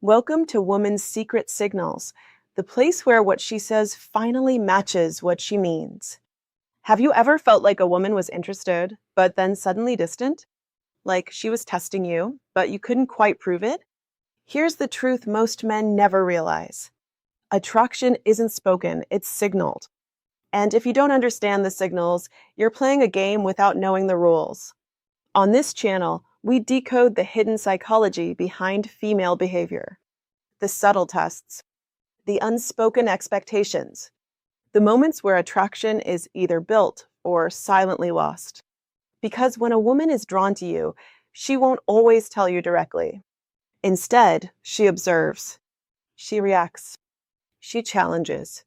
Welcome to Woman's Secret Signals, the place where what she says finally matches what she means. Have you ever felt like a woman was interested, but then suddenly distant? Like she was testing you, but you couldn't quite prove it? Here's the truth most men never realize. Attraction isn't spoken, it's signaled. And if you don't understand the signals, you're playing a game without knowing the rules. On this channel, we decode the hidden psychology behind female behavior, the subtle tests, the unspoken expectations, the moments where attraction is either built or silently lost. Because when a woman is drawn to you, she won't always tell you directly. Instead, she observes, she reacts, she challenges.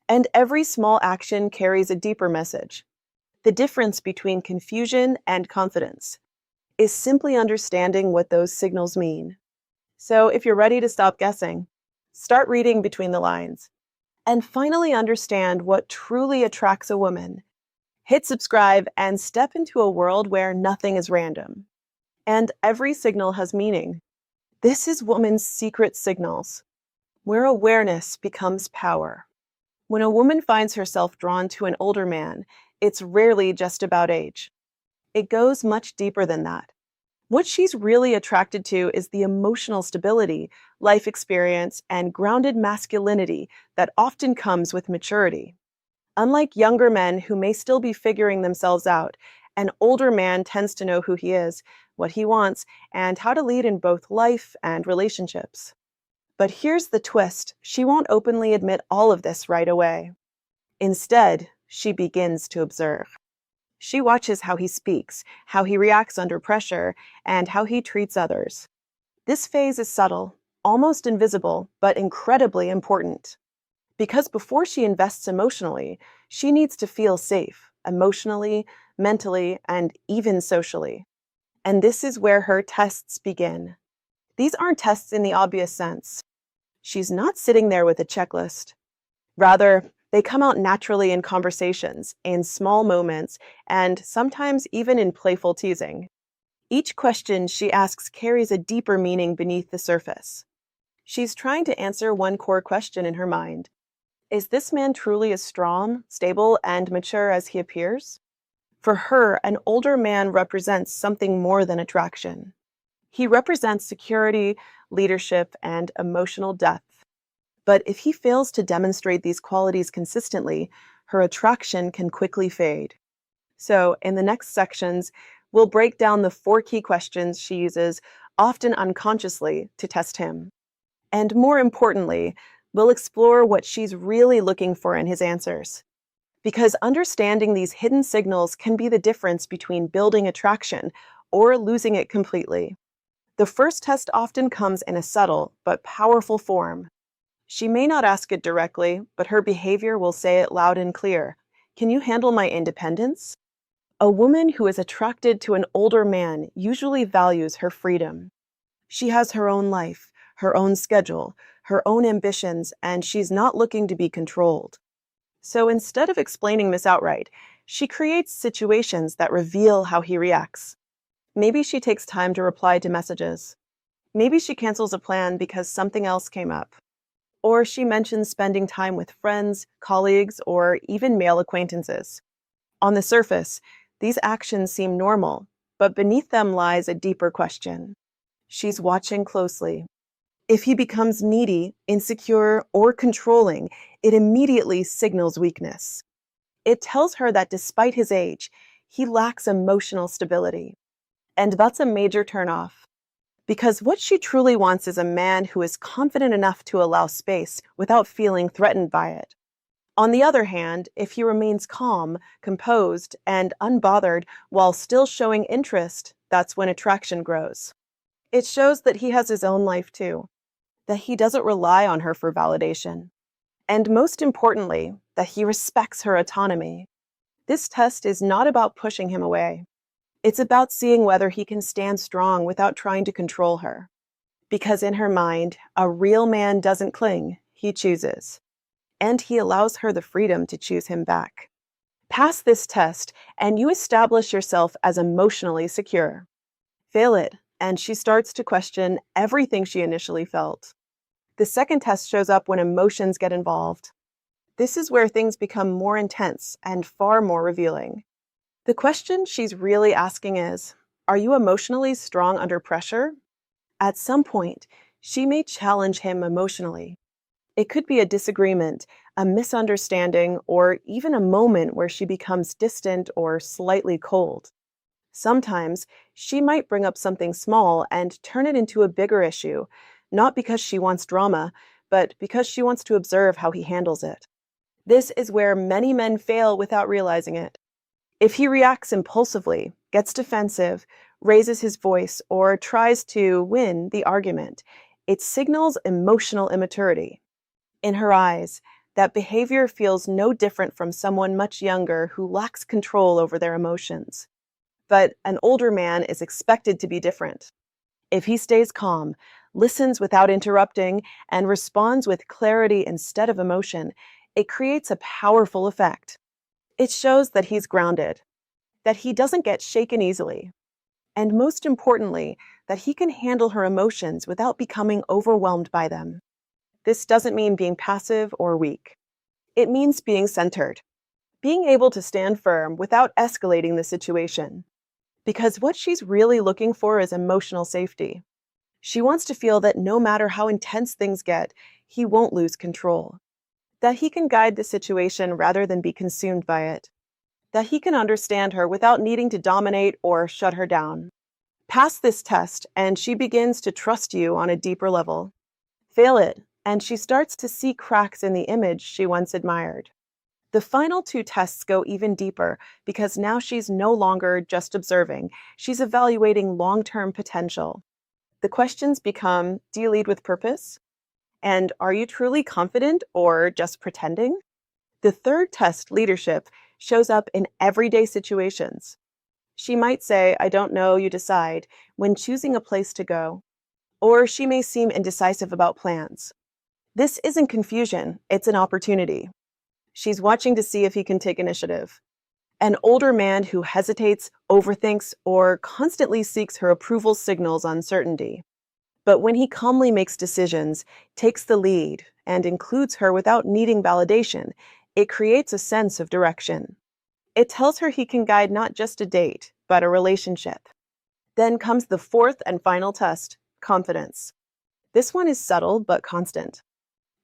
And every small action carries a deeper message. The difference between confusion and confidence is simply understanding what those signals mean. So if you're ready to stop guessing, start reading between the lines, and finally understand what truly attracts a woman, hit subscribe and step into a world where nothing is random. And every signal has meaning. This is Woman's Secret Signals, where awareness becomes power. When a woman finds herself drawn to an older man, it's rarely just about age. It goes much deeper than that. What she's really attracted to is the emotional stability, life experience, and grounded masculinity that often comes with maturity. Unlike younger men who may still be figuring themselves out, an older man tends to know who he is, what he wants, and how to lead in both life and relationships. But here's the twist: she won't openly admit all of this right away. Instead, she begins to observe. She watches how he speaks, how he reacts under pressure, and how he treats others. This phase is subtle, almost invisible, but incredibly important. Because before she invests emotionally, she needs to feel safe, emotionally, mentally, and even socially. And this is where her tests begin. These aren't tests in the obvious sense. She's not sitting there with a checklist. Rather, they come out naturally in conversations, in small moments, and sometimes even in playful teasing. Each question she asks carries a deeper meaning beneath the surface. She's trying to answer one core question in her mind. Is this man truly as strong, stable, and mature as he appears? For her, an older man represents something more than attraction. He represents security, leadership, and emotional depth. But if he fails to demonstrate these qualities consistently, her attraction can quickly fade. So, in the next sections, we'll break down the 4 key questions she uses, often unconsciously, to test him. And more importantly, we'll explore what she's really looking for in his answers. Because understanding these hidden signals can be the difference between building attraction or losing it completely. The first test often comes in a subtle but powerful form. She may not ask it directly, but her behavior will say it loud and clear. Can you handle my independence? A woman who is attracted to an older man usually values her freedom. She has her own life, her own schedule, her own ambitions, and she's not looking to be controlled. So instead of explaining this outright, she creates situations that reveal how he reacts. Maybe she takes time to reply to messages. Maybe she cancels a plan because something else came up. Or she mentions spending time with friends, colleagues, or even male acquaintances. On the surface, these actions seem normal, but beneath them lies a deeper question. She's watching closely. If he becomes needy, insecure, or controlling, it immediately signals weakness. It tells her that despite his age, he lacks emotional stability. And that's a major turnoff. Because what she truly wants is a man who is confident enough to allow space without feeling threatened by it. On the other hand, if he remains calm, composed, and unbothered while still showing interest, that's when attraction grows. It shows that he has his own life too, that he doesn't rely on her for validation, and most importantly, that he respects her autonomy. This test is not about pushing him away. It's about seeing whether he can stand strong without trying to control her. Because in her mind, a real man doesn't cling, he chooses. And he allows her the freedom to choose him back. Pass this test, and you establish yourself as emotionally secure. Fail it, and she starts to question everything she initially felt. The second test shows up when emotions get involved. This is where things become more intense and far more revealing. The question she's really asking is, are you emotionally strong under pressure? At some point, she may challenge him emotionally. It could be a disagreement, a misunderstanding, or even a moment where she becomes distant or slightly cold. Sometimes she might bring up something small and turn it into a bigger issue, not because she wants drama, but because she wants to observe how he handles it. This is where many men fail without realizing it. If he reacts impulsively, gets defensive, raises his voice, or tries to win the argument, it signals emotional immaturity. In her eyes, that behavior feels no different from someone much younger who lacks control over their emotions. But an older man is expected to be different. If he stays calm, listens without interrupting, and responds with clarity instead of emotion, it creates a powerful effect. It shows that he's grounded, that he doesn't get shaken easily, and most importantly, that he can handle her emotions without becoming overwhelmed by them. This doesn't mean being passive or weak. It means being centered, being able to stand firm without escalating the situation. Because what she's really looking for is emotional safety. She wants to feel that no matter how intense things get, he won't lose control. That he can guide the situation rather than be consumed by it. That he can understand her without needing to dominate or shut her down. Pass this test, and she begins to trust you on a deeper level. Fail it, and she starts to see cracks in the image she once admired. The final two tests go even deeper because now she's no longer just observing, she's evaluating long-term potential. The questions become, do you lead with purpose? And are you truly confident or just pretending? The third test, leadership, shows up in everyday situations. She might say, I don't know, you decide, when choosing a place to go. Or she may seem indecisive about plans. This isn't confusion, it's an opportunity. She's watching to see if he can take initiative. An older man who hesitates, overthinks, or constantly seeks her approval signals uncertainty. But when he calmly makes decisions, takes the lead, and includes her without needing validation, it creates a sense of direction. It tells her he can guide not just a date, but a relationship. Then comes the fourth and final test, confidence. This one is subtle but constant.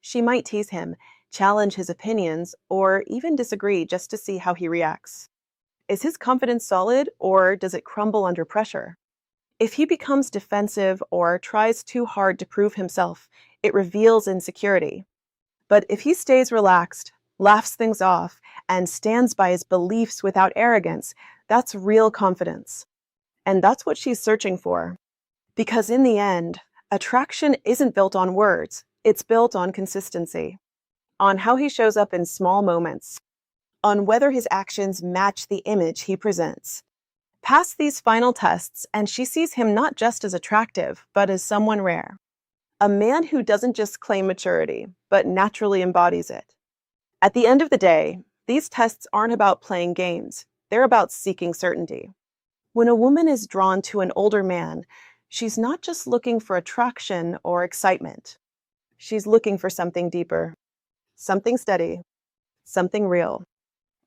She might tease him, challenge his opinions, or even disagree just to see how he reacts. Is his confidence solid, or does it crumble under pressure? If he becomes defensive or tries too hard to prove himself, it reveals insecurity. But if he stays relaxed, laughs things off, and stands by his beliefs without arrogance, that's real confidence. And that's what she's searching for. Because in the end, attraction isn't built on words, it's built on consistency. On how he shows up in small moments, on whether his actions match the image he presents. Pass these final tests, and she sees him not just as attractive, but as someone rare. A man who doesn't just claim maturity, but naturally embodies it. At the end of the day, these tests aren't about playing games, they're about seeking certainty. When a woman is drawn to an older man, she's not just looking for attraction or excitement. She's looking for something deeper. Something steady, something real.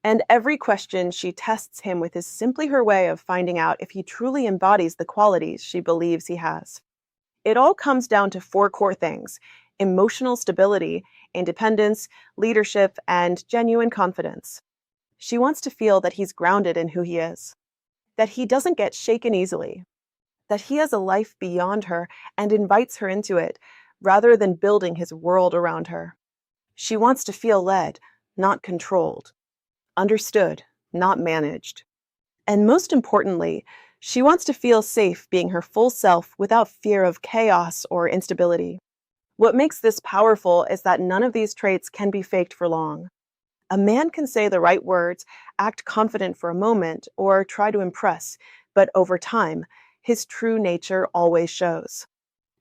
And every question she tests him with is simply her way of finding out if he truly embodies the qualities she believes he has. It all comes down to four core things: emotional stability, independence, leadership, and genuine confidence. She wants to feel that he's grounded in who he is, that he doesn't get shaken easily, that he has a life beyond her and invites her into it, rather than building his world around her. She wants to feel led, not controlled, understood, not managed. And most importantly, she wants to feel safe being her full self without fear of chaos or instability. What makes this powerful is that none of these traits can be faked for long. A man can say the right words, act confident for a moment, or try to impress, but over time, his true nature always shows.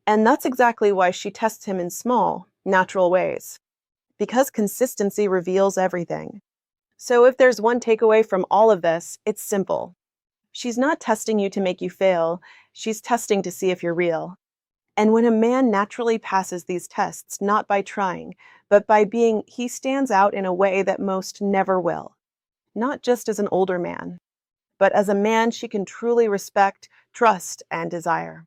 And that's exactly why she tests him in small, natural ways. Because consistency reveals everything. So if there's one takeaway from all of this, it's simple. She's not testing you to make you fail. She's testing to see if you're real. And when a man naturally passes these tests, not by trying, but by being, he stands out in a way that most never will. Not just as an older man, but as a man she can truly respect, trust, and desire.